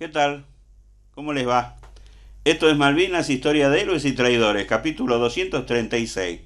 ¿Qué tal? ¿Cómo les va? Esto es Malvinas, historia de héroes y traidores, capítulo 236.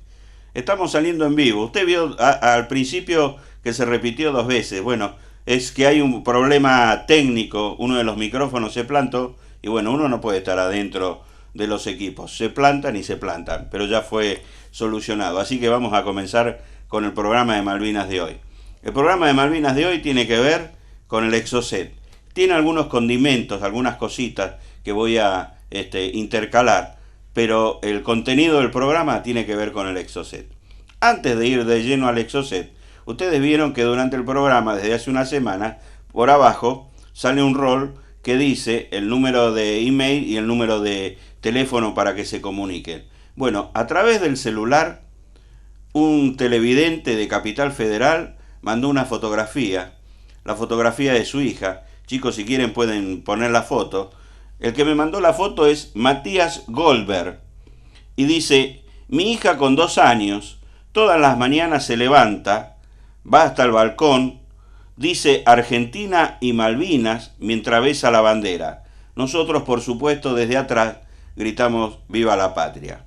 Estamos saliendo en vivo. Usted vio al principio que se repitió dos veces. Bueno, es que hay un problema técnico. Uno de los micrófonos se plantó y bueno, uno no puede estar adentro de los equipos. Se plantan y se plantan, pero ya fue solucionado. Así que vamos a comenzar con el programa de Malvinas de hoy. El programa de Malvinas de hoy tiene que ver con el Exocet. Tiene algunos condimentos, algunas cositas que voy a intercalar, pero el contenido del programa tiene que ver con el Exocet. Antes de ir de lleno al Exocet, ustedes vieron que durante el programa, desde hace una semana, por abajo sale un rol que dice el número de email y el número de teléfono para que se comuniquen. Bueno, a través del celular, un televidente de Capital Federal mandó una fotografía, la fotografía de su hija. Chicos, si quieren pueden poner la foto. El que me mandó la foto es Matías Goldberg. Y dice, mi hija con 2 años, todas las mañanas se levanta, va hasta el balcón, dice Argentina y Malvinas mientras besa la bandera. Nosotros, por supuesto, desde atrás gritamos viva la patria.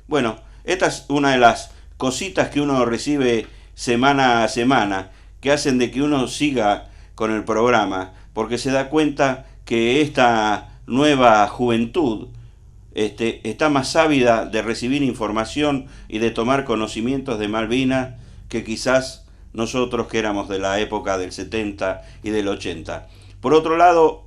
Bueno, esta es una de las cositas que uno recibe semana a semana, que hacen de que uno siga con el programa, porque se da cuenta que esta nueva juventud está más ávida de recibir información y de tomar conocimientos de Malvinas que quizás nosotros que éramos de la época del 70 y del 80. Por otro lado,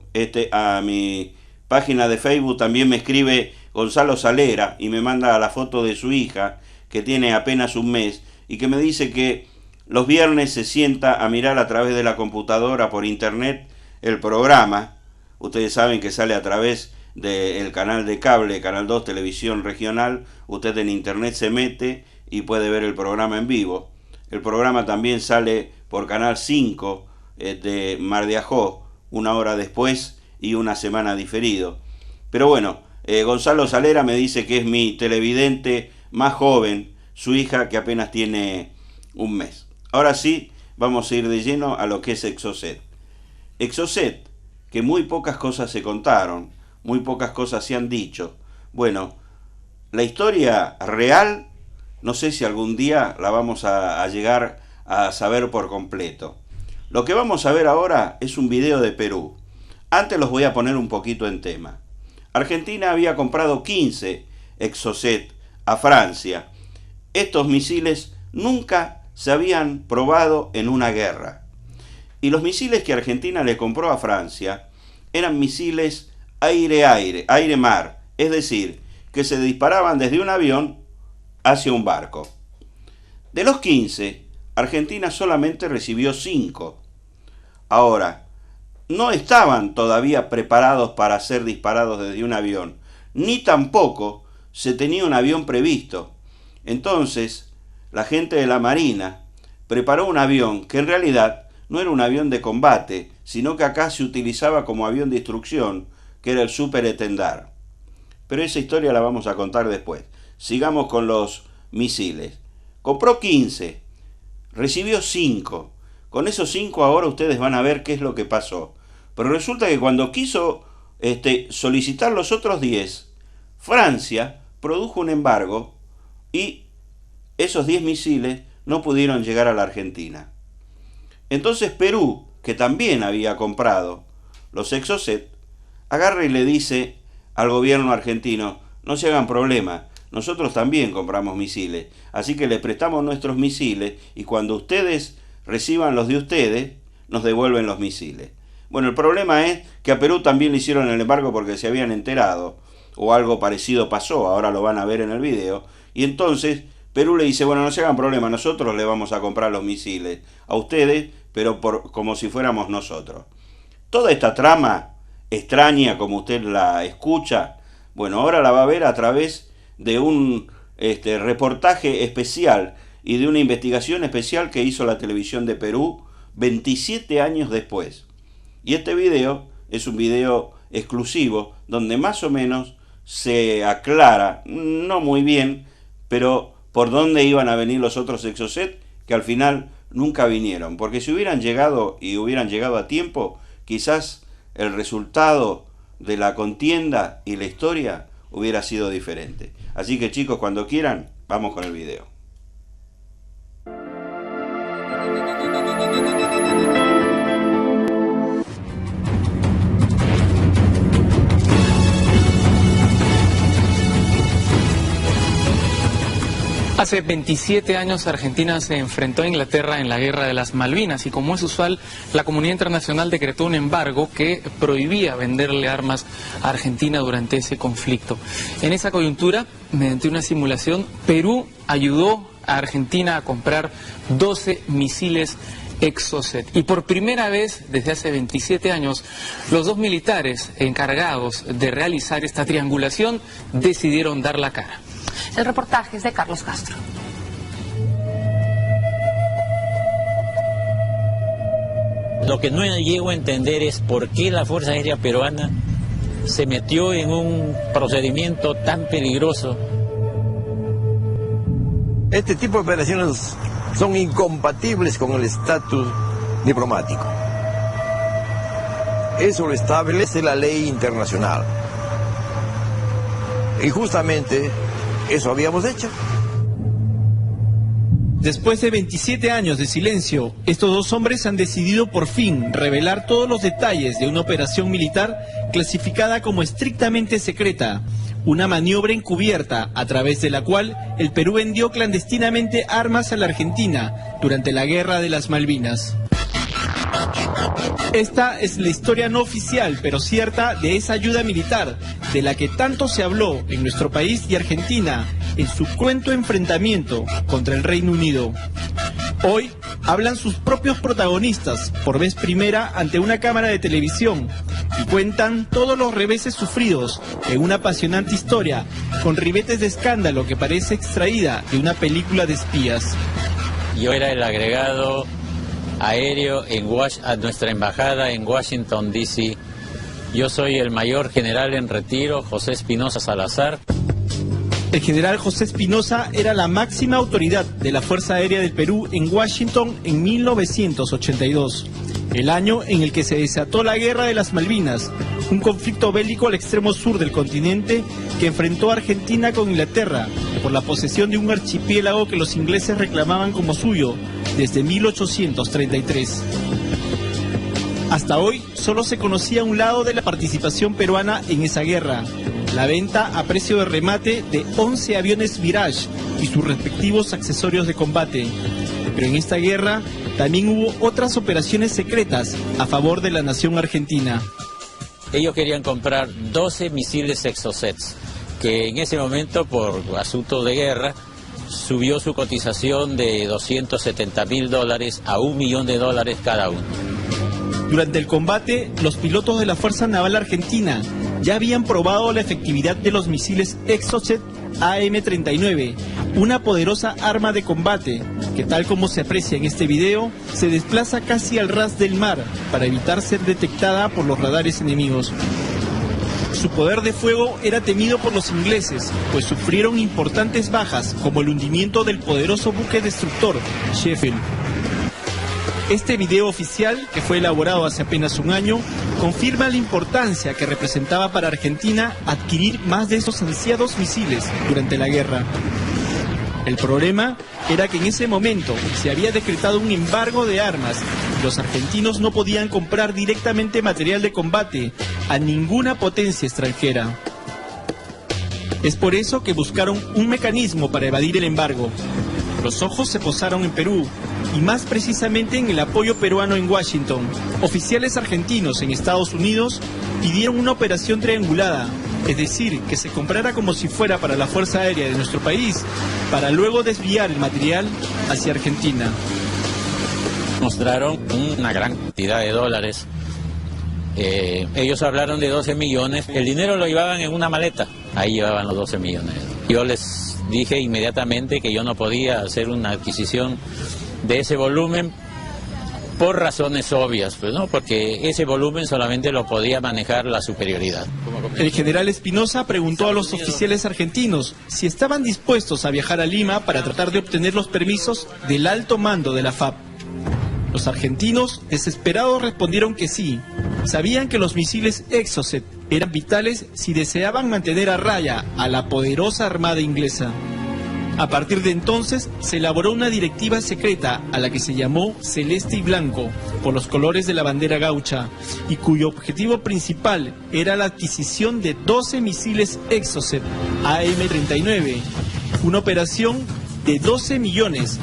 a mi página de Facebook también me escribe Gonzalo Salera y me manda la foto de su hija, que tiene apenas un mes, y que me dice que los viernes se sienta a mirar a través de la computadora por internet el programa. Ustedes saben que sale a través del canal de cable, Canal 2 Televisión Regional. Usted en internet se mete y puede ver el programa en vivo. El programa también sale por Canal 5 de Mar de Ajó, 1 hora después y una semana diferido. Pero bueno, Gonzalo Salera me dice que es mi televidente más joven, su hija que apenas tiene un mes. Ahora sí, vamos a ir de lleno a lo que es Exocet. Exocet, que muy pocas cosas se contaron, muy pocas cosas se han dicho. Bueno, la historia real, no sé si algún día la vamos a llegar a saber por completo. Lo que vamos a ver ahora es un video de Perú. Antes los voy a poner un poquito en tema. Argentina había comprado 15 Exocet a Francia. Estos misiles nunca se habían probado en una guerra. Y los misiles que Argentina le compró a Francia eran misiles aire-aire, aire-mar, es decir, que se disparaban desde un avión hacia un barco. De los 15, Argentina solamente recibió 5. Ahora, no estaban todavía preparados para ser disparados desde un avión, ni tampoco se tenía un avión previsto. Entonces, la gente de la Marina preparó un avión que en realidad no era un avión de combate, sino que acá se utilizaba como avión de instrucción, que era el Super Etendard. Pero esa historia la vamos a contar después. Sigamos con los misiles. Compró 15, recibió 5. Con esos 5 ahora ustedes van a ver qué es lo que pasó. Pero resulta que cuando quiso solicitar los otros 10, Francia produjo un embargo y esos 10 misiles no pudieron llegar a la Argentina. Entonces Perú, que también había comprado los Exocet, agarra y le dice al gobierno argentino, no se hagan problema, nosotros también compramos misiles, así que le prestamos nuestros misiles y cuando ustedes reciban los de ustedes, nos devuelven los misiles. Bueno, el problema es que a Perú también le hicieron el embargo porque se habían enterado, o algo parecido pasó, ahora lo van a ver en el video, y entonces Perú le dice, bueno, no se hagan problema, nosotros le vamos a comprar los misiles a ustedes, pero como si fuéramos nosotros. Toda esta trama extraña, como usted la escucha, bueno, ahora la va a ver a través de un reportaje especial y de una investigación especial que hizo la televisión de Perú 27 años después. Y este video es un video exclusivo donde más o menos se aclara, no muy bien, pero por dónde iban a venir los otros Exocet, que al final nunca vinieron. Porque si hubieran llegado y hubieran llegado a tiempo, quizás el resultado de la contienda y la historia hubiera sido diferente. Así que chicos, cuando quieran, vamos con el video. Hace 27 años Argentina se enfrentó a Inglaterra en la Guerra de las Malvinas y, como es usual, la comunidad internacional decretó un embargo que prohibía venderle armas a Argentina durante ese conflicto. En esa coyuntura, mediante una simulación, Perú ayudó a Argentina a comprar 12 misiles Exocet. Y por primera vez desde hace 27 años, los dos militares encargados de realizar esta triangulación decidieron dar la cara. El reportaje es de Carlos Castro. Lo que no llego a entender es por qué la Fuerza Aérea Peruana se metió en un procedimiento tan peligroso. Este tipo de operaciones son incompatibles con el estatus diplomático. Eso lo establece la ley internacional. Y justamente eso habíamos hecho. Después de 27 años de silencio, estos dos hombres han decidido por fin revelar todos los detalles de una operación militar clasificada como estrictamente secreta, una maniobra encubierta a través de la cual el Perú vendió clandestinamente armas a la Argentina durante la Guerra de las Malvinas. Esta es la historia no oficial, pero cierta, de esa ayuda militar, de la que tanto se habló en nuestro país y Argentina en su cruento enfrentamiento contra el Reino Unido. Hoy hablan sus propios protagonistas, por vez primera ante una cámara de televisión, y cuentan todos los reveses sufridos en una apasionante historia, con ribetes de escándalo que parece extraída de una película de espías. Yo era el agregado aéreo a nuestra embajada en Washington, D.C. Yo soy el mayor general en retiro, José Espinosa Salazar. El general José Espinosa era la máxima autoridad de la Fuerza Aérea del Perú en Washington en 1982, el año en el que se desató la Guerra de las Malvinas, un conflicto bélico al extremo sur del continente que enfrentó a Argentina con Inglaterra por la posesión de un archipiélago que los ingleses reclamaban como suyo desde 1833. Hasta hoy solo se conocía un lado de la participación peruana en esa guerra: la venta a precio de remate de 11 aviones Mirage y sus respectivos accesorios de combate. Pero en esta guerra también hubo otras operaciones secretas a favor de la nación argentina. Ellos querían comprar 12 misiles Exocets, que en ese momento, por asuntos de guerra, subió su cotización de $270.000 a $1 millón cada uno. Durante el combate, los pilotos de la Fuerza Naval Argentina ya habían probado la efectividad de los misiles Exocet AM-39, una poderosa arma de combate que, tal como se aprecia en este video, se desplaza casi al ras del mar para evitar ser detectada por los radares enemigos. Su poder de fuego era temido por los ingleses, pues sufrieron importantes bajas, como el hundimiento del poderoso buque destructor Sheffield. Este video oficial, que fue elaborado hace apenas un año, confirma la importancia que representaba para Argentina adquirir más de esos ansiados misiles durante la guerra. El problema era que en ese momento se había decretado un embargo de armas y los argentinos no podían comprar directamente material de combate a ninguna potencia extranjera. Es por eso que buscaron un mecanismo para evadir el embargo. Los ojos se posaron en Perú, y más precisamente en el apoyo peruano en Washington. Oficiales argentinos en Estados Unidos pidieron una operación triangulada, es decir, que se comprara como si fuera para la Fuerza Aérea de nuestro país, para luego desviar el material hacia Argentina. Mostraron una gran cantidad de dólares. Ellos hablaron de 12 millones, el dinero lo llevaban en una maleta, ahí llevaban los 12 millones. Yo les dije inmediatamente que yo no podía hacer una adquisición de ese volumen por razones obvias, pues, ¿no? Porque ese volumen solamente lo podía manejar la superioridad. El general Espinosa preguntó a los oficiales argentinos si estaban dispuestos a viajar a Lima para tratar de obtener los permisos del alto mando de la FAB. Los argentinos, desesperados, respondieron que sí, Sabían que los misiles Exocet eran vitales si deseaban mantener a raya a la poderosa armada inglesa. A partir de entonces se elaboró una directiva secreta a la que se llamó Celeste y Blanco, por los colores de la bandera gaucha, y cuyo objetivo principal era la adquisición de 12 misiles Exocet AM-39, una operación de $12 millones.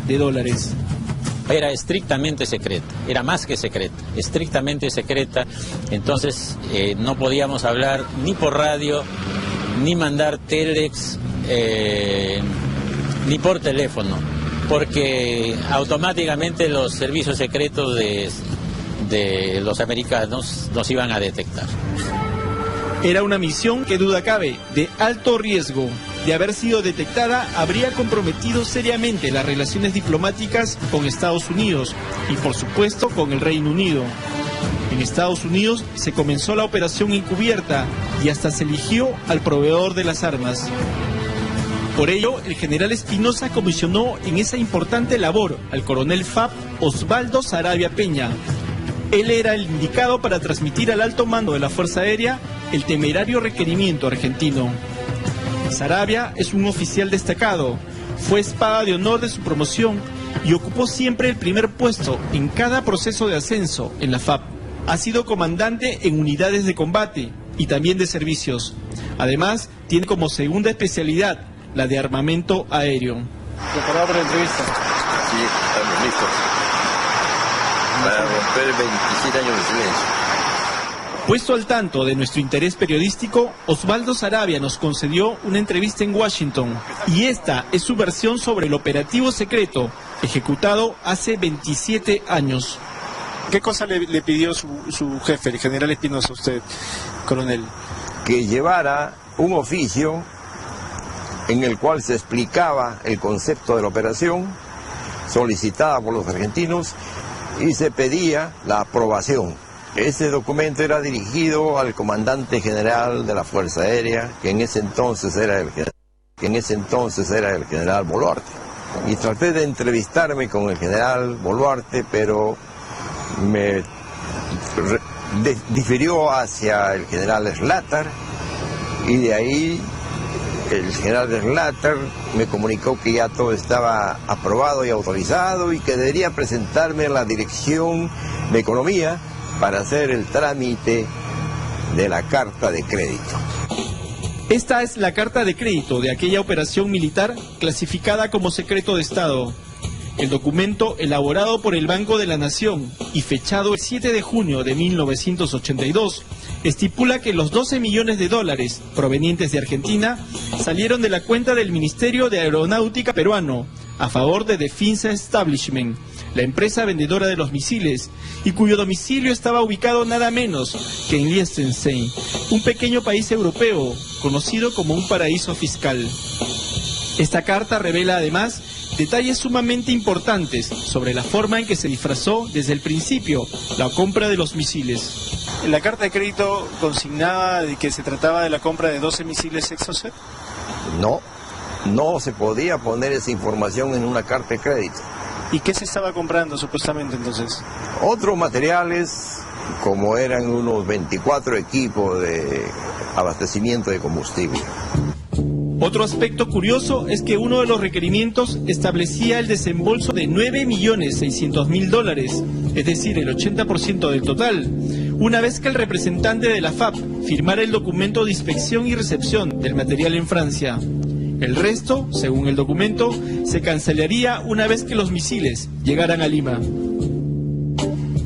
Era estrictamente secreta, era más que secreta, estrictamente secreta. Entonces no podíamos hablar ni por radio, ni mandar telex, ni por teléfono, porque automáticamente los servicios secretos de los americanos nos iban a detectar. Era una misión, que duda cabe, de alto riesgo. De haber sido detectada, habría comprometido seriamente las relaciones diplomáticas con Estados Unidos y, por supuesto, con el Reino Unido. En Estados Unidos se comenzó la operación encubierta y hasta se eligió al proveedor de las armas. Por ello, el general Espinosa comisionó en esa importante labor al coronel FAP Osvaldo Saravia Peña. Él era el indicado para transmitir al alto mando de la Fuerza Aérea el temerario requerimiento argentino. Saravia es un oficial destacado, fue espada de honor de su promoción y ocupó siempre el primer puesto en cada proceso de ascenso en la FAP. Ha sido comandante en unidades de combate y también de servicios. Además, tiene como segunda especialidad la de armamento aéreo. ¿Preparado para la entrevista? Sí, estamos listos para romper 27 años de silencio. Puesto al tanto de nuestro interés periodístico, Osvaldo Saravia nos concedió una entrevista en Washington y esta es su versión sobre el operativo secreto ejecutado hace 27 años. ¿Qué cosa le pidió su jefe, el general Espinosa, a usted, coronel? Que llevara un oficio en el cual se explicaba el concepto de la operación solicitada por los argentinos y se pedía la aprobación. Ese documento era dirigido al comandante general de la Fuerza Aérea, que en ese entonces era el general Boluarte. Y traté de entrevistarme con el general Boluarte, pero me difirió hacia el general Slatter, y de ahí el general Slatter me comunicó que ya todo estaba aprobado y autorizado y que debería presentarme a la Dirección de Economía para hacer el trámite de la carta de crédito. Esta es la carta de crédito de aquella operación militar clasificada como secreto de Estado. El documento, elaborado por el Banco de la Nación y fechado el 7 de junio de 1982, estipula que los $12 millones provenientes de Argentina salieron de la cuenta del Ministerio de Aeronáutica peruano a favor de Defensa Establishment, la empresa vendedora de los misiles, y cuyo domicilio estaba ubicado nada menos que en Liechtenstein, un pequeño país europeo conocido como un paraíso fiscal. Esta carta revela además detalles sumamente importantes sobre la forma en que se disfrazó desde el principio la compra de los misiles. ¿La carta de crédito consignaba de que se trataba de la compra de 12 misiles Exocet? No se podía poner esa información en una carta de crédito. ¿Y qué se estaba comprando supuestamente entonces? Otros materiales, como eran unos 24 equipos de abastecimiento de combustible. Otro aspecto curioso es que uno de los requerimientos establecía el desembolso de $9.600.000, es decir, el 80% del total, una vez que el representante de la FAP firmara el documento de inspección y recepción del material en Francia. El resto, según el documento, se cancelaría una vez que los misiles llegaran a Lima.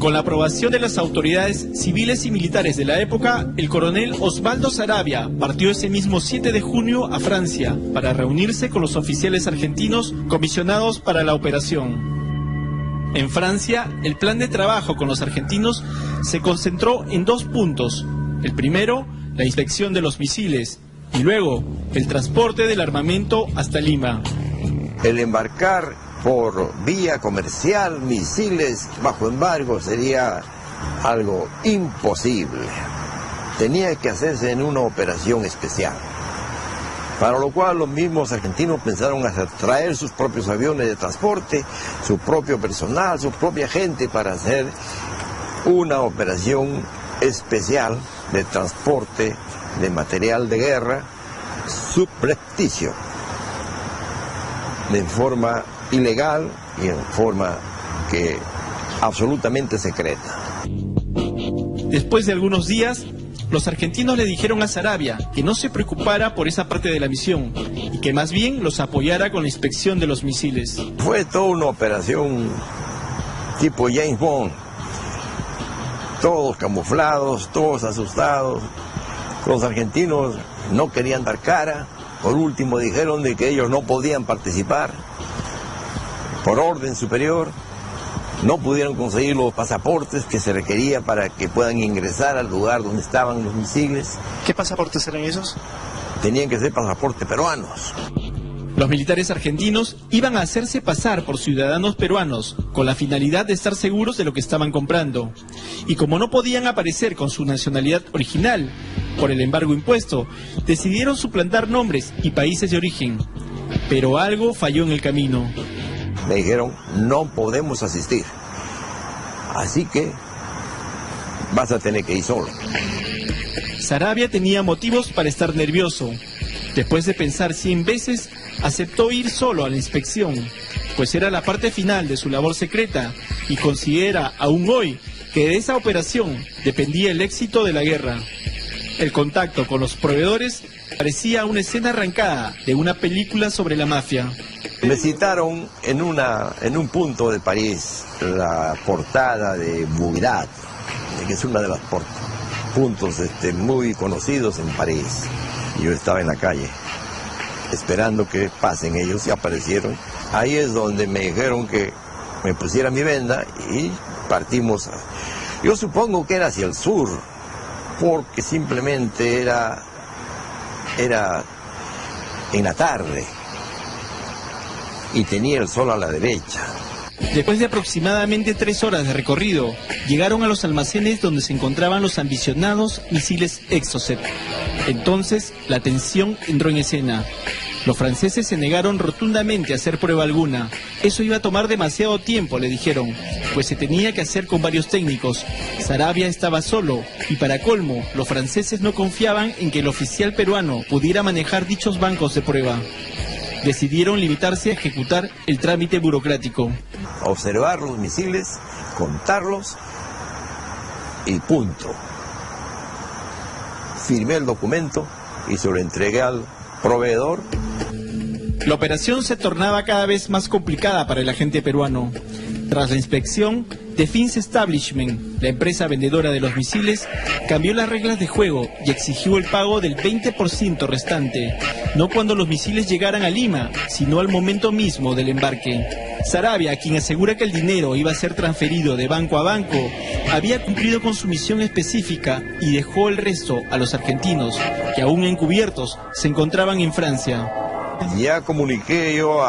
Con la aprobación de las autoridades civiles y militares de la época, el coronel Osvaldo Saravia partió ese mismo 7 de junio a Francia para reunirse con los oficiales argentinos comisionados para la operación. En Francia, el plan de trabajo con los argentinos se concentró en 2 puntos. El primero, la inspección de los misiles, y luego el transporte del armamento hasta Lima. El embarcar por vía comercial misiles bajo embargo sería algo imposible. Tenía que hacerse en una operación especial, para lo cual los mismos argentinos pensaron hacer traer sus propios aviones de transporte, su propio personal, su propia gente, para hacer una operación especial de transporte de material de guerra subrepticio, de forma ilegal y en forma que absolutamente secreta. Después de algunos días, los argentinos le dijeron a Saravia que no se preocupara por esa parte de la misión y que más bien los apoyara con la inspección de los misiles. Fue toda una operación tipo James Bond, todos camuflados, todos asustados. Los argentinos no querían dar cara. Por último dijeron de que ellos no podían participar por orden superior. No pudieron conseguir los pasaportes que se requería para que puedan ingresar al lugar donde estaban los misiles. ¿Qué pasaportes eran esos? Tenían que ser pasaportes peruanos. Los militares argentinos iban a hacerse pasar por ciudadanos peruanos con la finalidad de estar seguros de lo que estaban comprando. Y como no podían aparecer con su nacionalidad original por el embargo impuesto, decidieron suplantar nombres y países de origen. Pero algo falló en el camino. Me dijeron, no podemos asistir, así que vas a tener que ir solo. Saravia tenía motivos para estar nervioso. Después de pensar 100 veces, aceptó ir solo a la inspección, pues era la parte final de su labor secreta y considera aún hoy que de esa operación dependía el éxito de la guerra. El contacto con los proveedores parecía una escena arrancada de una película sobre la mafia. Me citaron en un punto de París, la portada de Bugdad, que es una de los puntos muy conocidos en París. Yo estaba en la calle, esperando que pasen ellos y aparecieron. Ahí es donde me dijeron que me pusiera mi venda y partimos. Yo supongo que era hacia el sur, porque simplemente era en la tarde y tenía el sol a la derecha. Después de aproximadamente 3 horas de recorrido, llegaron a los almacenes donde se encontraban los ambicionados misiles Exocet. Entonces, la tensión entró en escena. Los franceses se negaron rotundamente a hacer prueba alguna. Eso iba a tomar demasiado tiempo, le dijeron, pues se tenía que hacer con varios técnicos. Saravia estaba solo y, para colmo, los franceses no confiaban en que el oficial peruano pudiera manejar dichos bancos de prueba. Decidieron limitarse a ejecutar el trámite burocrático. Observar los misiles, contarlos y punto. Firmé el documento y se lo entregué al proveedor. La operación se tornaba cada vez más complicada para el agente peruano. Tras la inspección, Defense Establishment, la empresa vendedora de los misiles, cambió las reglas de juego y exigió el pago del 20% restante, no cuando los misiles llegaran a Lima, sino al momento mismo del embarque. Saravia, quien asegura que el dinero iba a ser transferido de banco a banco, había cumplido con su misión específica y dejó el resto a los argentinos, que aún encubiertos se encontraban en Francia. Ya comuniqué yo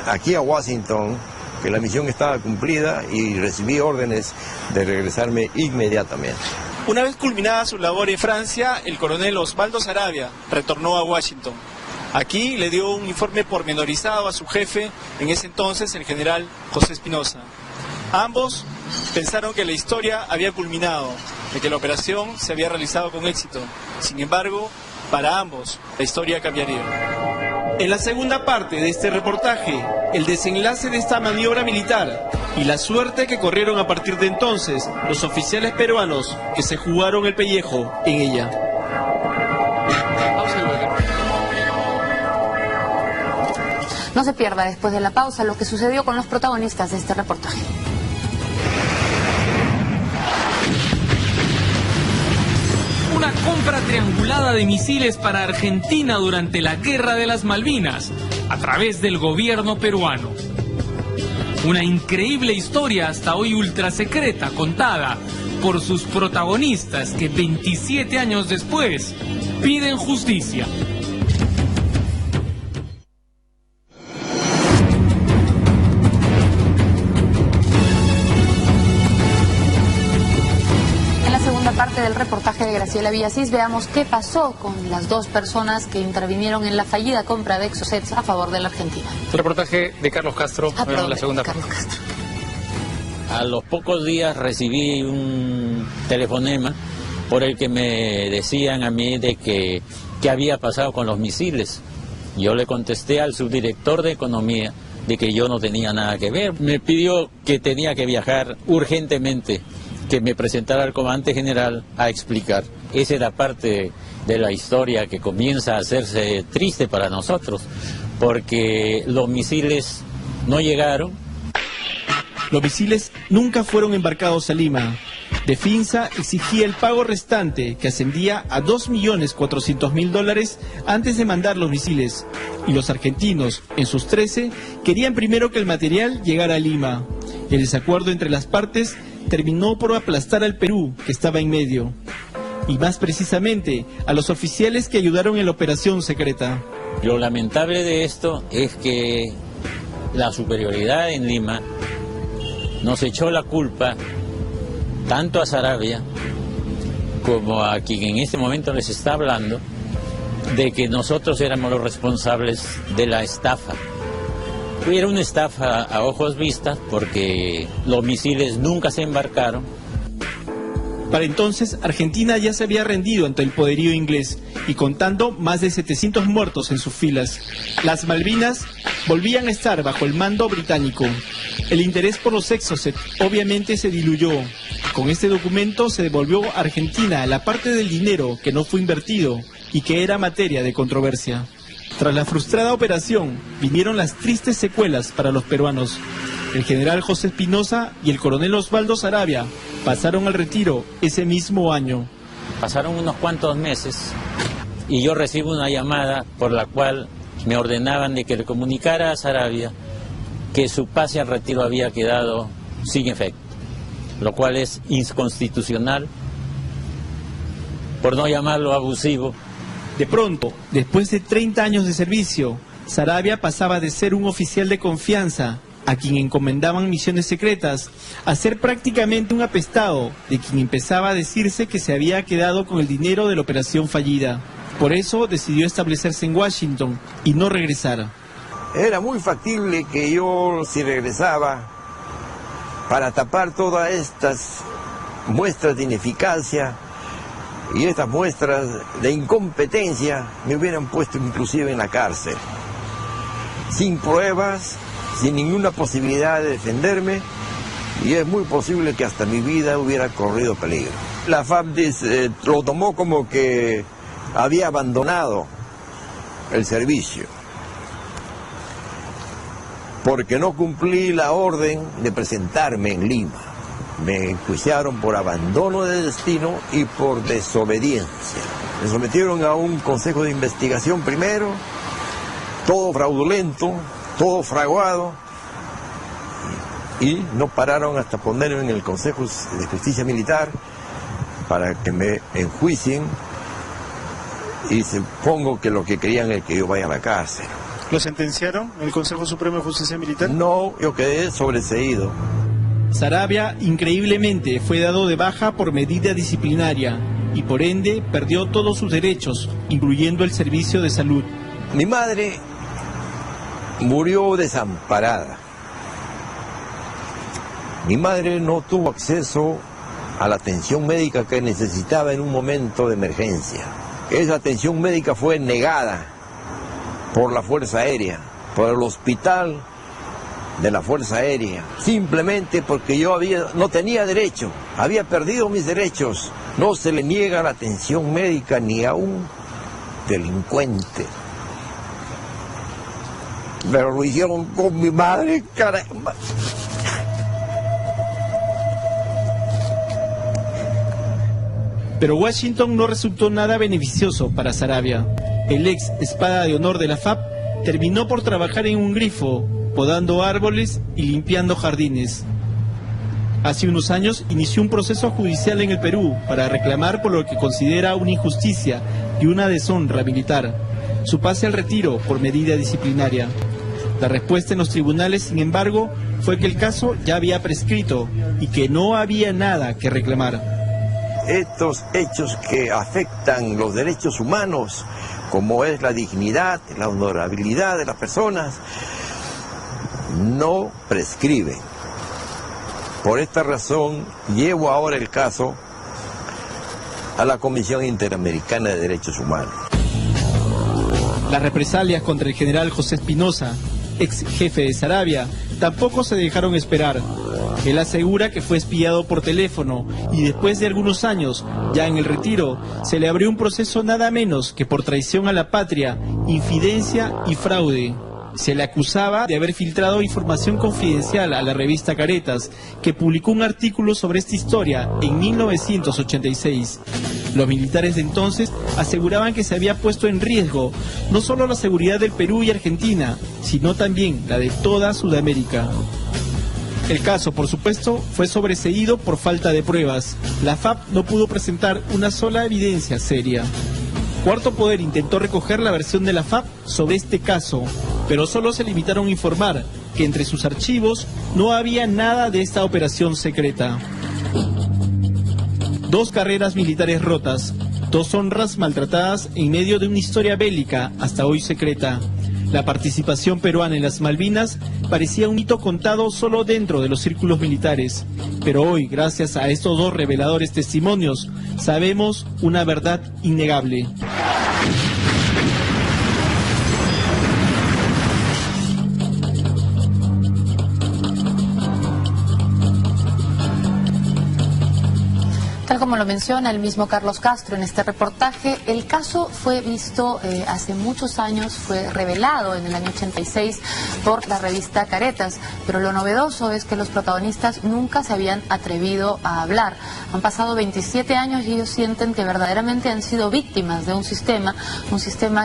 aquí a Washington que la misión estaba cumplida y recibí órdenes de regresarme inmediatamente. Una vez culminada su labor en Francia, el coronel Osvaldo Saravia retornó a Washington. Aquí le dio un informe pormenorizado a su jefe, en ese entonces el general José Espinosa. Ambos pensaron que la historia había culminado, de que la operación se había realizado con éxito. Sin embargo, para ambos, la historia cambiaría. En la segunda parte de este reportaje, el desenlace de esta maniobra militar y la suerte que corrieron a partir de entonces los oficiales peruanos que se jugaron el pellejo en ella. No se pierda después de la pausa lo que sucedió con los protagonistas de este reportaje. Una compra triangulada de misiles para Argentina durante la Guerra de las Malvinas, a través del gobierno peruano. Una increíble historia hasta hoy ultra secreta, contada por sus protagonistas que 27 años después piden justicia. Parte del reportaje de Graciela Villasís, veamos qué pasó con las 2 personas que intervinieron en la fallida compra de Exocet a favor de la Argentina. El reportaje de Carlos Castro, vemos la segunda parte. Carlos Castro. A los pocos días recibí un telefonema por el que me decían a mí de que qué había pasado con los misiles. Yo le contesté al subdirector de Economía de que yo no tenía nada que ver. Me pidió que tenía que viajar urgentemente, que me presentara al comandante general a explicar. Esa era parte de la historia que comienza a hacerse triste para nosotros, porque los misiles no llegaron. Los misiles nunca fueron embarcados a Lima. Definsa exigía el pago restante, que ascendía a $2.400.000 antes de mandar los misiles. Y los argentinos, en sus 13, querían primero que el material llegara a Lima. El desacuerdo entre las partes terminó por aplastar al Perú, que estaba en medio. Y más precisamente, a los oficiales que ayudaron en la operación secreta. Lo lamentable de esto es que la superioridad en Lima nos echó la culpa tanto a Saravia como a quien en este momento les está hablando, de que nosotros éramos los responsables de la estafa. Era una estafa a ojos vistas porque los misiles nunca se embarcaron. Para entonces, Argentina ya se había rendido ante el poderío inglés y contando más de 700 muertos en sus filas. Las Malvinas volvían a estar bajo el mando británico. El interés por los Exocet obviamente se diluyó. Con este documento se devolvió a Argentina la parte del dinero que no fue invertido y que era materia de controversia. Tras la frustrada operación, vinieron las tristes secuelas para los peruanos. El general José Espinosa y el coronel Osvaldo Saravia pasaron al retiro ese mismo año. Pasaron unos cuantos meses y yo recibo una llamada por la cual me ordenaban de que le comunicara a Saravia que su pase al retiro había quedado sin efecto, lo cual es inconstitucional, por no llamarlo abusivo. De pronto, después de 30 años de servicio, Saravia pasaba de ser un oficial de confianza, a quien encomendaban misiones secretas, a ser prácticamente un apestado, de quien empezaba a decirse que se había quedado con el dinero de la operación fallida. Por eso decidió establecerse en Washington y no regresar. Era muy factible que yo, si regresaba, para tapar todas estas muestras de ineficacia y estas muestras de incompetencia, me hubieran puesto inclusive en la cárcel, sin pruebas, sin ninguna posibilidad de defenderme, y es muy posible que hasta mi vida hubiera corrido peligro. La FAP lo tomó como que había abandonado el servicio, porque no cumplí la orden de presentarme en Lima. Me enjuiciaron por abandono de destino y por desobediencia. Me sometieron a un consejo de investigación primero, todo fraudulento, todo fraguado, y no pararon hasta ponerme en el Consejo de Justicia Militar para que me enjuicien, y supongo que lo que querían es que yo vaya a la cárcel. ¿Lo sentenciaron el Consejo Supremo de Justicia Militar? No, yo quedé sobreseído. Saravia, increíblemente, fue dado de baja por medida disciplinaria y por ende perdió todos sus derechos, incluyendo el servicio de salud. Mi madre murió desamparada. Mi madre no tuvo acceso a la atención médica que necesitaba en un momento de emergencia. Esa atención médica fue negada por la Fuerza Aérea, por el hospital de la Fuerza Aérea, simplemente porque yo no tenía derecho, había perdido mis derechos. No se le niega la atención médica ni a un delincuente. Pero lo hicieron con mi madre, caramba. Pero Washington no resultó nada beneficioso para Saravia. El ex espada de honor de la FAP terminó por trabajar en un grifo, podando árboles y limpiando jardines. Hace unos años inició un proceso judicial en el Perú para reclamar por lo que considera una injusticia y una deshonra militar, su pase al retiro por medida disciplinaria. La respuesta en los tribunales, sin embargo, fue que el caso ya había prescrito y que no había nada que reclamar. Estos hechos que afectan los derechos humanos, como es la dignidad, la honorabilidad de las personas, no prescriben. Por esta razón, llevo ahora el caso a la Comisión Interamericana de Derechos Humanos. Las represalias contra el general José Espinosa, ex jefe de Saravia, tampoco se dejaron esperar. Él asegura que fue espiado por teléfono y después de algunos años, ya en el retiro, se le abrió un proceso nada menos que por traición a la patria, infidencia y fraude. Se le acusaba de haber filtrado información confidencial a la revista Caretas, que publicó un artículo sobre esta historia en 1986. Los militares de entonces aseguraban que se había puesto en riesgo no solo la seguridad del Perú y Argentina, sino también la de toda Sudamérica. El caso, por supuesto, fue sobreseído por falta de pruebas. La FAP no pudo presentar una sola evidencia seria. Cuarto Poder intentó recoger la versión de la FAP sobre este caso, pero solo se limitaron a informar que entre sus archivos no había nada de esta operación secreta. 2 carreras militares rotas, 2 honras maltratadas en medio de una historia bélica hasta hoy secreta. La participación peruana en las Malvinas parecía un hito contado solo dentro de los círculos militares, pero hoy, gracias a estos 2 reveladores testimonios, sabemos una verdad innegable. Tal como lo menciona el mismo Carlos Castro en este reportaje, el caso fue visto hace muchos años, fue revelado en el año 86 por la revista Caretas, pero lo novedoso es que los protagonistas nunca se habían atrevido a hablar. Han pasado 27 años y ellos sienten que verdaderamente han sido víctimas de un sistema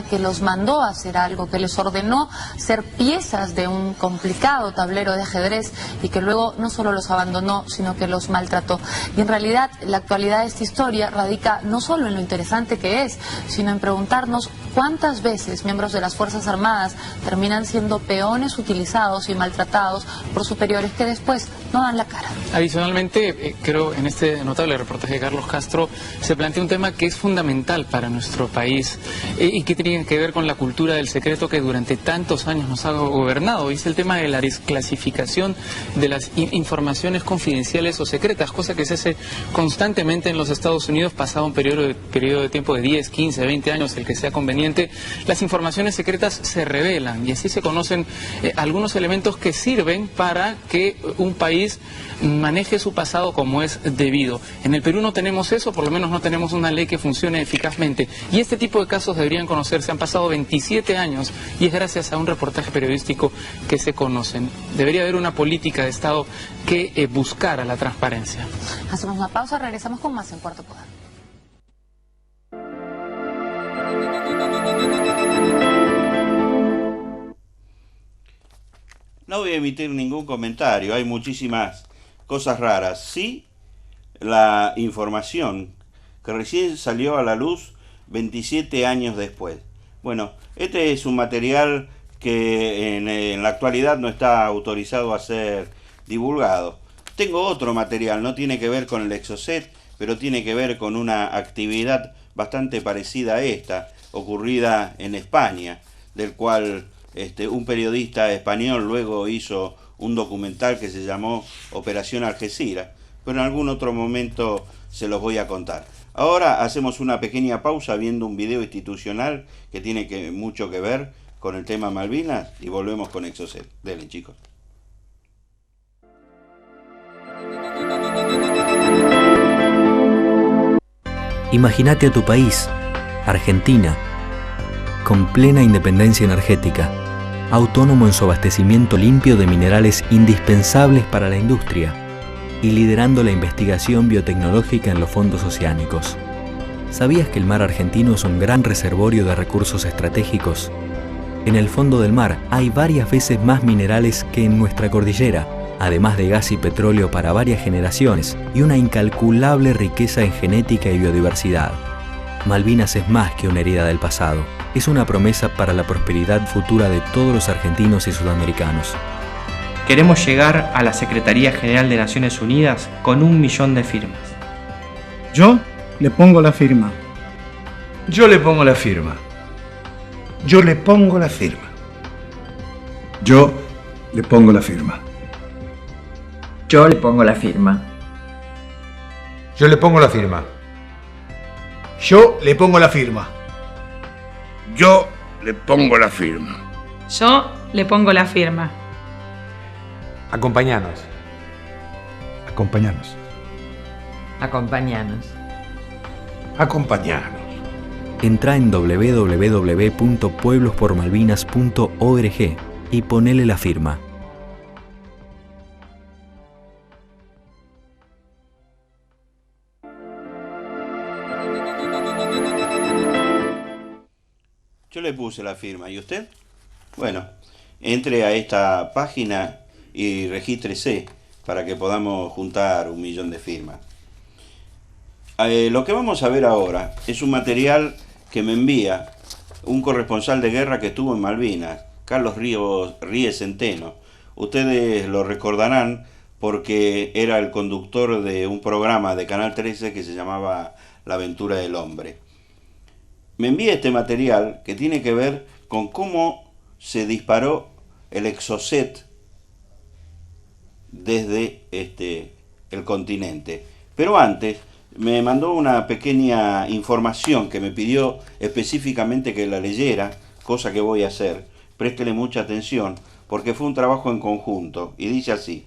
que los mandó a hacer algo, que les ordenó ser piezas de un complicado tablero de ajedrez y que luego no solo los abandonó, sino que los maltrató. Y en realidad la actualidad de esta historia radica no solo en lo interesante que es, sino en preguntarnos cuántas veces miembros de las Fuerzas Armadas terminan siendo peones utilizados y maltratados por superiores que después no dan la cara. Adicionalmente, creo en este notable reportaje de Carlos Castro se plantea un tema que es fundamental para nuestro país y que tiene que ver con la cultura del secreto que durante tantos años nos ha gobernado. Y es el tema de la desclasificación de las informaciones confidenciales o secretas, cosa que se hace constantemente en los Estados Unidos, pasado un periodo de tiempo de 10, 15, 20 años, el que sea conveniente. Las informaciones secretas se revelan y así se conocen algunos elementos que sirven para que un país maneje su pasado como es debido. En el Perú no tenemos eso, por lo menos no tenemos una ley que funcione eficazmente. Y este tipo de casos deberían conocerse. Han pasado 27 años y es gracias a un reportaje periodístico que se conocen. Debería haber una política de Estado que buscara la transparencia. Hacemos una pausa, regresamos con más en Cuarto Poder. No voy a emitir ningún comentario, hay muchísimas cosas raras. Sí, la información que recién salió a la luz 27 años después. Bueno, este es un material que en la actualidad no está autorizado a ser divulgado. Tengo otro material, no tiene que ver con el Exocet, pero tiene que ver con una actividad bastante parecida a esta, ocurrida en España, del cual un periodista español luego hizo un documental que se llamó Operación Algeciras, pero en algún otro momento se los voy a contar. Ahora hacemos una pequeña pausa viendo un video institucional que tiene mucho que ver con el tema Malvinas y volvemos con Exocet. Dele, chicos. Imagínate a tu país, Argentina, con plena independencia energética, autónomo en su abastecimiento limpio de minerales indispensables para la industria y liderando la investigación biotecnológica en los fondos oceánicos. ¿Sabías que el mar argentino es un gran reservorio de recursos estratégicos? En el fondo del mar hay varias veces más minerales que en nuestra cordillera, además de gas y petróleo para varias generaciones y una incalculable riqueza en genética y biodiversidad. Malvinas es más que una herida del pasado, es una promesa para la prosperidad futura de todos los argentinos y sudamericanos. Queremos llegar a la Secretaría General de Naciones Unidas con 1 millón de firmas. Yo le pongo la firma. Yo le pongo la firma. Yo le pongo la firma. Yo le pongo la firma. Yo le pongo la firma. Yo le pongo la firma. Yo le pongo la firma. Yo le pongo la firma. Yo le pongo la firma. Acompañanos. Acompañanos. Acompañanos. Acompañanos. Entra en www.pueblospormalvinas.org y ponele la firma. Yo le puse la firma. ¿Y usted? Bueno, entre a esta página y regístrese para que podamos juntar 1 millón de firmas. Lo que vamos a ver ahora es un material que me envía un corresponsal de guerra que estuvo en Malvinas, Carlos Ríes Centeno. Ustedes lo recordarán porque era el conductor de un programa de Canal 13 que se llamaba La Aventura del Hombre. Me envía este material que tiene que ver con cómo se disparó el Exocet desde el continente. Pero antes me mandó una pequeña información que me pidió específicamente que la leyera, cosa que voy a hacer. Préstele mucha atención porque fue un trabajo en conjunto y dice así: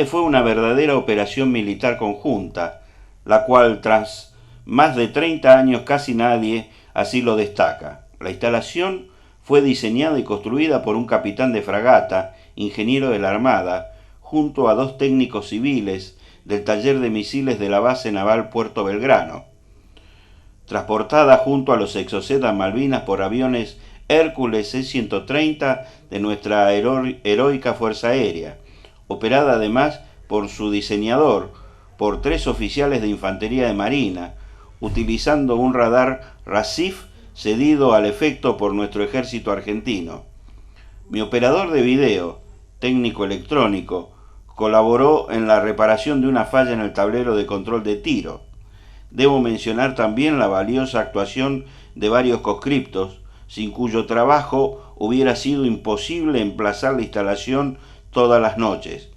fue una verdadera operación militar conjunta, la cual tras más de 30 años casi nadie así lo destaca. La instalación fue diseñada y construida por un capitán de fragata, ingeniero de la Armada, junto a 2 técnicos civiles del taller de misiles de la base naval Puerto Belgrano. Transportada junto a los Exocet a Malvinas por aviones Hércules C-130 de nuestra heroica Fuerza Aérea, operada además por su diseñador, por 3 oficiales de Infantería de Marina, utilizando un radar RACIF cedido al efecto por nuestro ejército argentino. Mi operador de video, técnico electrónico, colaboró en la reparación de una falla en el tablero de control de tiro. Debo mencionar también la valiosa actuación de varios conscriptos, sin cuyo trabajo hubiera sido imposible emplazar la instalación todas las noches.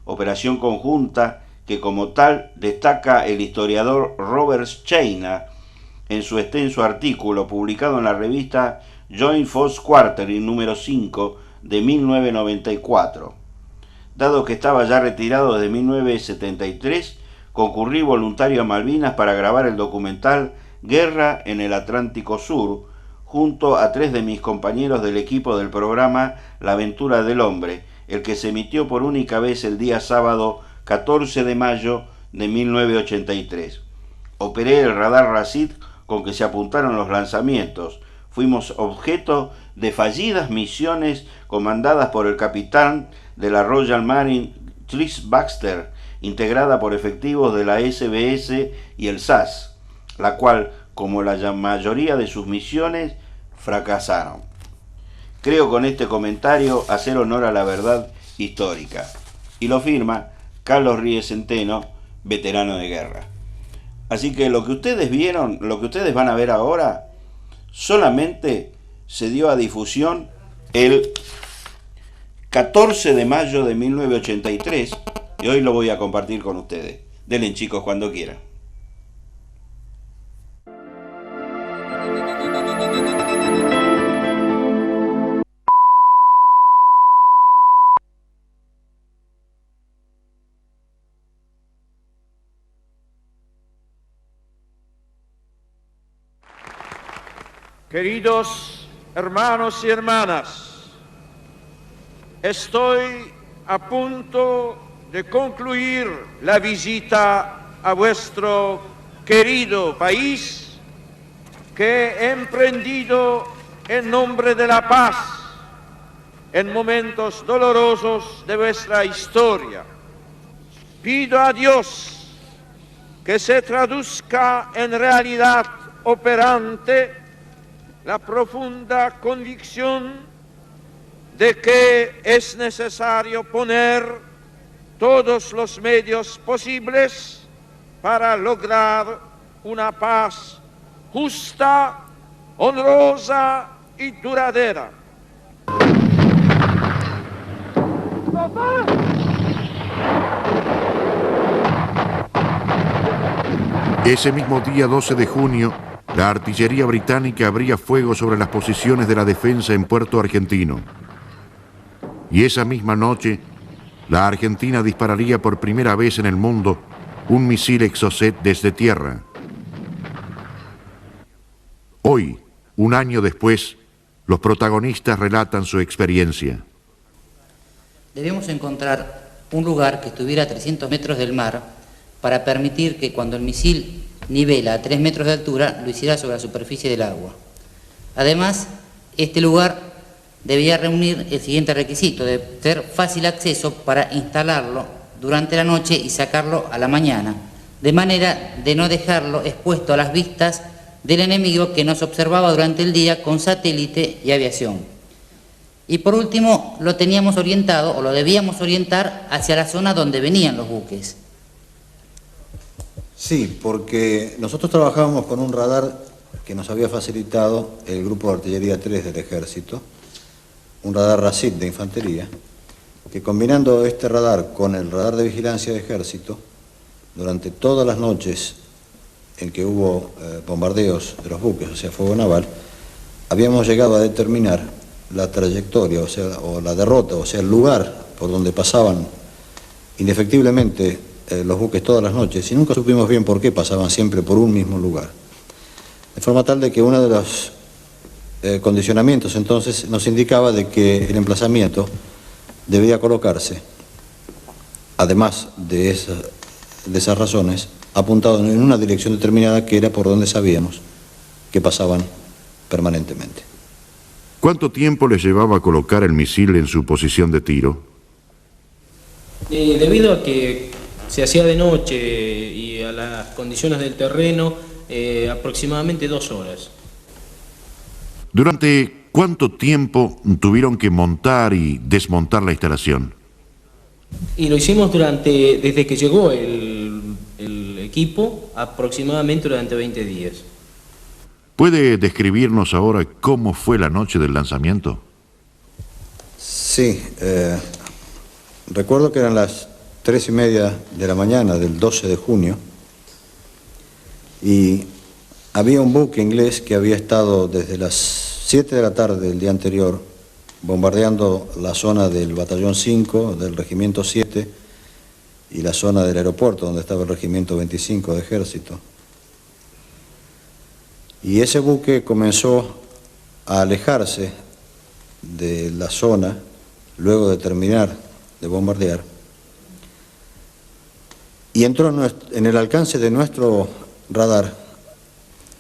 Operación conjunta que como tal destaca el historiador Robert Scheiner en su extenso artículo publicado en la revista Joint Force Quarterly número 5 de 1994. Dado que estaba ya retirado desde 1973, concurrí voluntario a Malvinas para grabar el documental Guerra en el Atlántico Sur, junto a 3 de mis compañeros del equipo del programa La Aventura del Hombre, el que se emitió por única vez el día sábado 14 de mayo de 1983. Operé el radar RACIF con que se apuntaron los lanzamientos. Fuimos objeto de fallidas misiones comandadas por el capitán de la Royal Marine Tris Baxter, integrada por efectivos de la SBS y el SAS, la cual, como la mayoría de sus misiones, fracasaron. Creo con este comentario hacer honor a la verdad histórica. Y lo firma Carlos Ríes Centeno, veterano de guerra. Así que lo que ustedes vieron, lo que ustedes van a ver ahora, solamente se dio a difusión el 14 de mayo de 1983 y hoy lo voy a compartir con ustedes. Denle, chicos, cuando quieran. Queridos hermanos y hermanas, estoy a punto de concluir la visita a vuestro querido país que he emprendido en nombre de la paz en momentos dolorosos de vuestra historia. Pido a Dios que se traduzca en realidad operante la profunda convicción de que es necesario poner todos los medios posibles para lograr una paz justa, honrosa y duradera. Ese mismo día 12 de junio, la artillería británica abría fuego sobre las posiciones de la defensa en Puerto Argentino. Y esa misma noche, la Argentina dispararía por primera vez en el mundo un misil Exocet desde tierra. Hoy, un año después, los protagonistas relatan su experiencia. Debemos encontrar un lugar que estuviera a 300 metros del mar para permitir que cuando el misil nivela a 3 metros de altura, lo hiciera sobre la superficie del agua. Además, este lugar debía reunir el siguiente requisito, de tener fácil acceso para instalarlo durante la noche y sacarlo a la mañana, de manera de no dejarlo expuesto a las vistas del enemigo que nos observaba durante el día con satélite y aviación. Y por último, lo teníamos orientado, o lo debíamos orientar, hacia la zona donde venían los buques. Sí, porque nosotros trabajábamos con un radar que nos había facilitado el Grupo de Artillería 3 del Ejército, un radar RACIT de infantería, que combinando este radar con el radar de vigilancia de Ejército, durante todas las noches en que hubo bombardeos de los buques, o sea, fuego naval, habíamos llegado a determinar la trayectoria, o la derrota, o sea, el lugar por donde pasaban indefectiblemente los buques todas las noches, y nunca supimos bien por qué pasaban siempre por un mismo lugar. De forma tal de que uno de los condicionamientos entonces nos indicaba de que el emplazamiento debía colocarse, además de esas razones, apuntado en una dirección determinada que era por donde sabíamos que pasaban permanentemente. ¿Cuánto tiempo les llevaba a colocar el misil en su posición de tiro? Debido a que se hacía de noche y a las condiciones del terreno, aproximadamente 2 horas. ¿Durante cuánto tiempo tuvieron que montar y desmontar la instalación? Y lo hicimos desde que llegó el equipo, aproximadamente durante 20 días. ¿Puede describirnos ahora cómo fue la noche del lanzamiento? Sí, recuerdo que eran las 3:30 de la mañana del 12 de junio y había un buque inglés que había estado desde las 7 de la tarde del día anterior bombardeando la zona del batallón 5, del regimiento 7 y la zona del aeropuerto donde estaba el regimiento 25 de ejército. Y ese buque comenzó a alejarse de la zona luego de terminar de bombardear y entró en el alcance de nuestro radar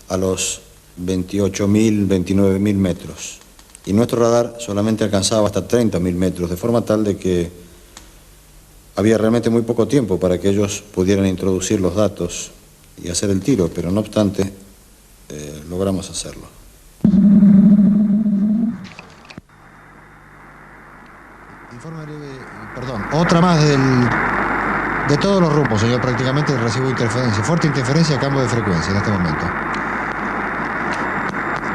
a los 28.000, 29.000 metros. Y nuestro radar solamente alcanzaba hasta 30.000 metros, de forma tal de que había realmente muy poco tiempo para que ellos pudieran introducir los datos y hacer el tiro, pero no obstante, logramos hacerlo. Informe breve, perdón, otra más de todos los rumbos, señor, prácticamente recibo interferencia, fuerte interferencia a cambio de frecuencia en este momento.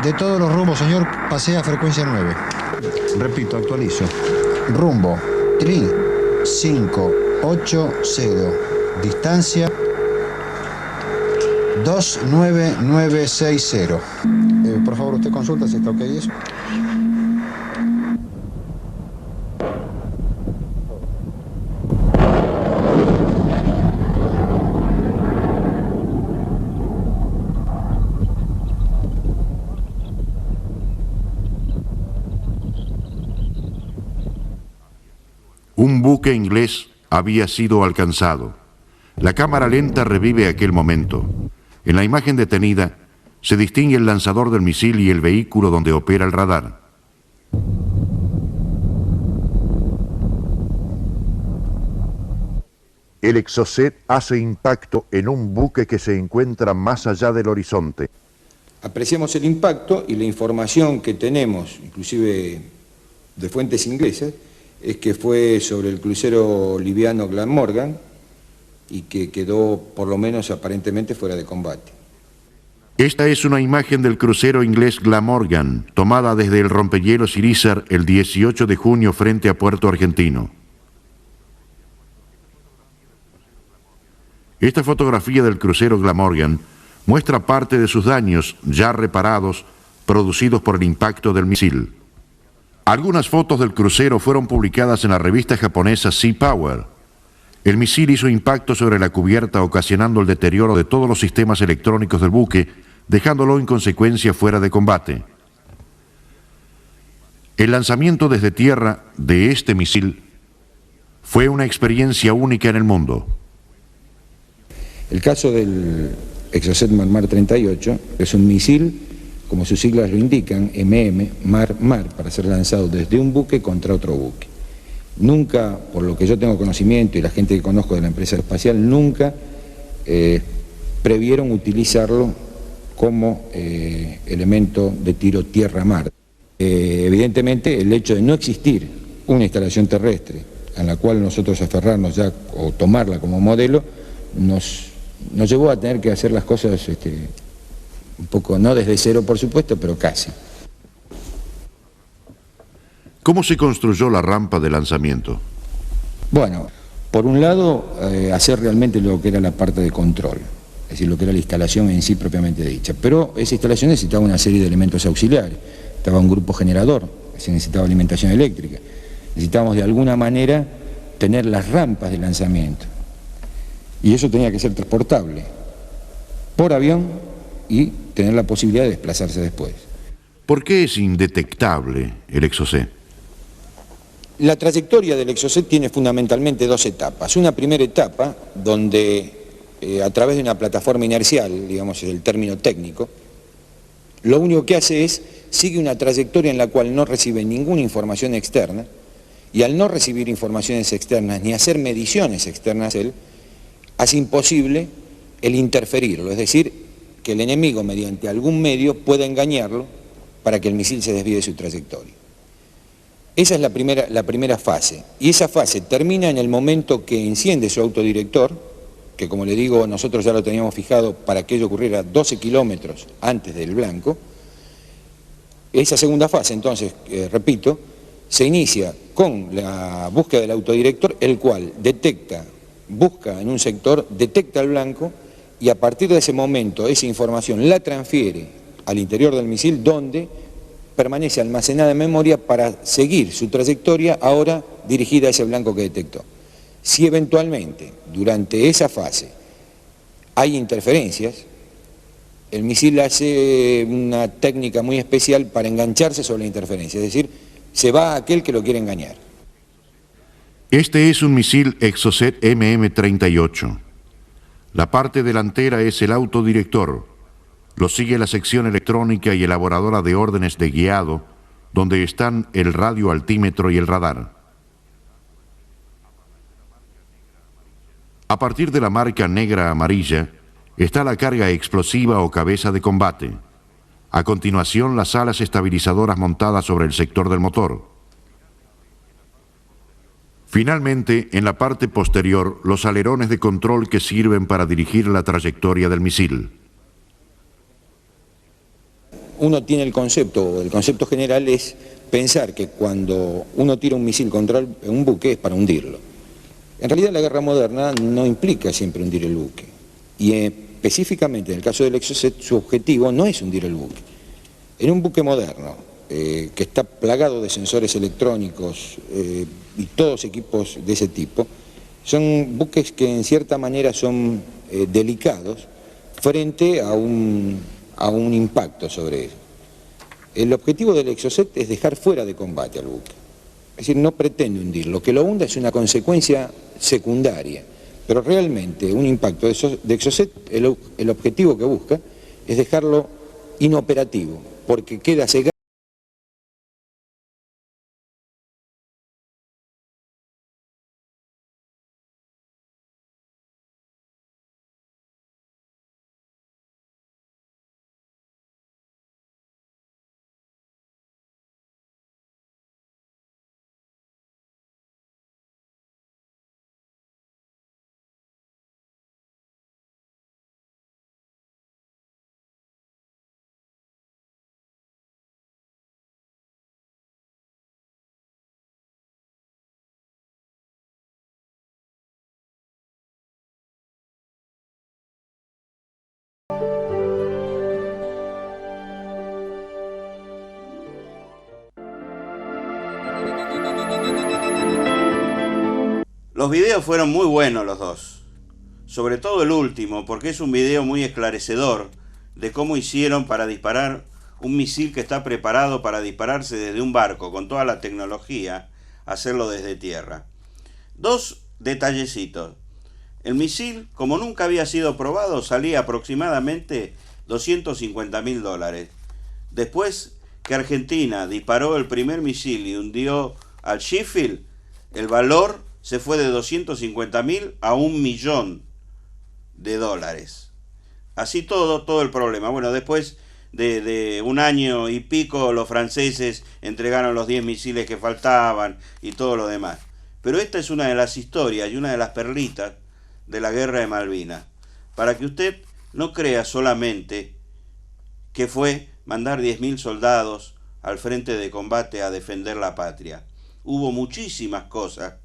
De todos los rumbos, señor, pasé a frecuencia 9. Repito, actualizo. Rumbo 3580, distancia 29960. Por favor, usted consulta si está ok eso. Un buque inglés había sido alcanzado. La cámara lenta revive aquel momento. En la imagen detenida se distingue el lanzador del misil y el vehículo donde opera el radar. El Exocet hace impacto en un buque que se encuentra más allá del horizonte. Apreciamos el impacto y la información que tenemos, inclusive de fuentes inglesas, es que fue sobre el crucero liviano Glamorgan y que quedó, por lo menos aparentemente, fuera de combate. Esta es una imagen del crucero inglés Glamorgan, tomada desde el rompehielos Irizar el 18 de junio frente a Puerto Argentino. Esta fotografía del crucero Glamorgan muestra parte de sus daños ya reparados producidos por el impacto del misil. Algunas fotos del crucero fueron publicadas en la revista japonesa Sea Power. El misil hizo impacto sobre la cubierta ocasionando el deterioro de todos los sistemas electrónicos del buque, dejándolo en consecuencia fuera de combate. El lanzamiento desde tierra de este misil fue una experiencia única en el mundo. El caso del Exocet Mar 38 es un misil, como sus siglas lo indican, Mar, para ser lanzado desde un buque contra otro buque. Nunca, por lo que yo tengo conocimiento y la gente que conozco de la empresa espacial, nunca previeron utilizarlo como elemento de tiro tierra-mar. Evidentemente, el hecho de no existir una instalación terrestre a la cual nosotros aferrarnos ya o tomarla como modelo, nos llevó a tener que hacer las cosas un poco, no desde cero por supuesto, pero casi. ¿Cómo se construyó la rampa de lanzamiento? Bueno, por un lado, hacer realmente lo que era la parte de control, es decir, lo que era la instalación en sí propiamente dicha. Pero esa instalación necesitaba una serie de elementos auxiliares. Estaba un grupo generador, se necesitaba alimentación eléctrica. Necesitábamos de alguna manera tener las rampas de lanzamiento. Y eso tenía que ser transportable por avión y tener la posibilidad de desplazarse después. ¿Por qué es indetectable el Exocet? La trayectoria del Exocet tiene fundamentalmente dos etapas. Una primera etapa donde a través de una plataforma inercial, digamos es el término técnico, lo único que hace es sigue una trayectoria en la cual no recibe ninguna información externa y al no recibir informaciones externas ni hacer mediciones externas, él hace imposible el interferirlo, es decir, que el enemigo mediante algún medio pueda engañarlo para que el misil se desvíe de su trayectoria. Esa es la primera fase, y esa fase termina en el momento que enciende su autodirector, que como le digo, nosotros ya lo teníamos fijado para que ello ocurriera 12 kilómetros antes del blanco. Esa segunda fase, entonces, repito, se inicia con la búsqueda del autodirector, el cual busca en un sector, detecta el blanco, y a partir de ese momento esa información la transfiere al interior del misil, donde permanece almacenada en memoria para seguir su trayectoria ahora dirigida a ese blanco que detectó. Si eventualmente durante esa fase hay interferencias, el misil hace una técnica muy especial para engancharse sobre la interferencia, es decir, se va a aquel que lo quiere engañar. Este es un misil Exocet MM-38. La parte delantera es el autodirector. Lo sigue la sección electrónica y elaboradora de órdenes de guiado, donde están el radioaltímetro y el radar. A partir de la marca negra-amarilla está la carga explosiva o cabeza de combate. A continuación, las alas estabilizadoras montadas sobre el sector del motor. Finalmente, en la parte posterior, los alerones de control que sirven para dirigir la trayectoria del misil. Uno tiene el concepto general es pensar que cuando uno tira un misil contra un buque es para hundirlo. En realidad la guerra moderna no implica siempre hundir el buque. Y específicamente en el caso del Exocet, su objetivo no es hundir el buque. En un buque moderno, que está plagado de sensores electrónicos y todos equipos de ese tipo, son buques que en cierta manera son delicados frente a un impacto sobre eso. El objetivo del Exocet es dejar fuera de combate al buque. Es decir, no pretende hundirlo. Lo que lo hunda es una consecuencia secundaria. Pero realmente un impacto de Exocet, el objetivo que busca es dejarlo inoperativo, porque queda cegado. Los videos fueron muy buenos los dos, sobre todo el último, porque es un video muy esclarecedor de cómo hicieron para disparar un misil que está preparado para dispararse desde un barco con toda la tecnología, hacerlo desde tierra. Dos detallecitos. El misil, como nunca había sido probado, salía aproximadamente $250.000. Después que Argentina disparó el primer misil y hundió al Sheffield, el valor se fue de 250.000 a $1.000.000. Así todo el problema. Bueno, después de un año y pico, los franceses entregaron los 10 misiles que faltaban y todo lo demás. Pero esta es una de las historias y una de las perlitas de la guerra de Malvinas, para que usted no crea solamente que fue mandar 10.000 soldados al frente de combate a defender la patria. Hubo muchísimas cosas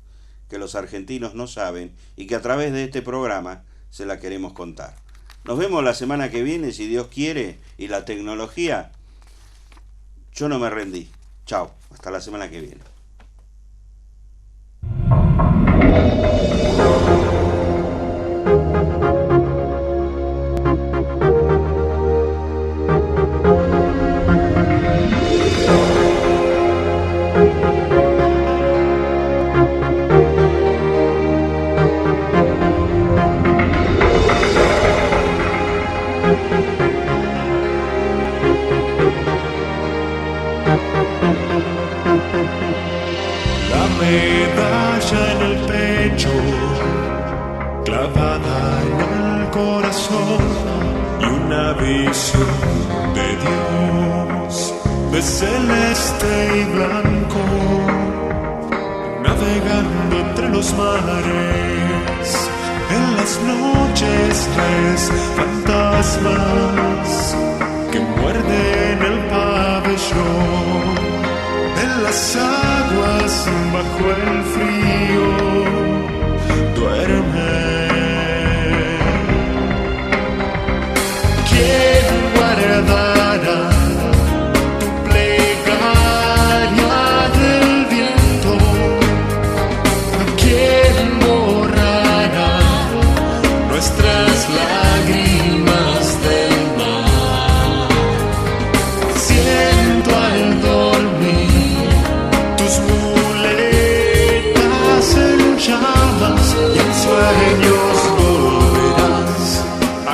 que los argentinos no saben y que a través de este programa se la queremos contar. Nos vemos la semana que viene, si Dios quiere, y la tecnología. Yo no me rendí. Chao, hasta la semana que viene. Medalla en el pecho, clavada en el corazón, y una visión de Dios, de celeste y blanco, navegando entre los mares, en las noches tres fantasmas que muerden el pabellón, en las aguas bajo el frío duerme. ¿Quién guardará tu plegaria del viento? ¿Quién borrará nuestras lágrimas del mar? Siento al dormir tus muletas en llamas y en sueños volverás a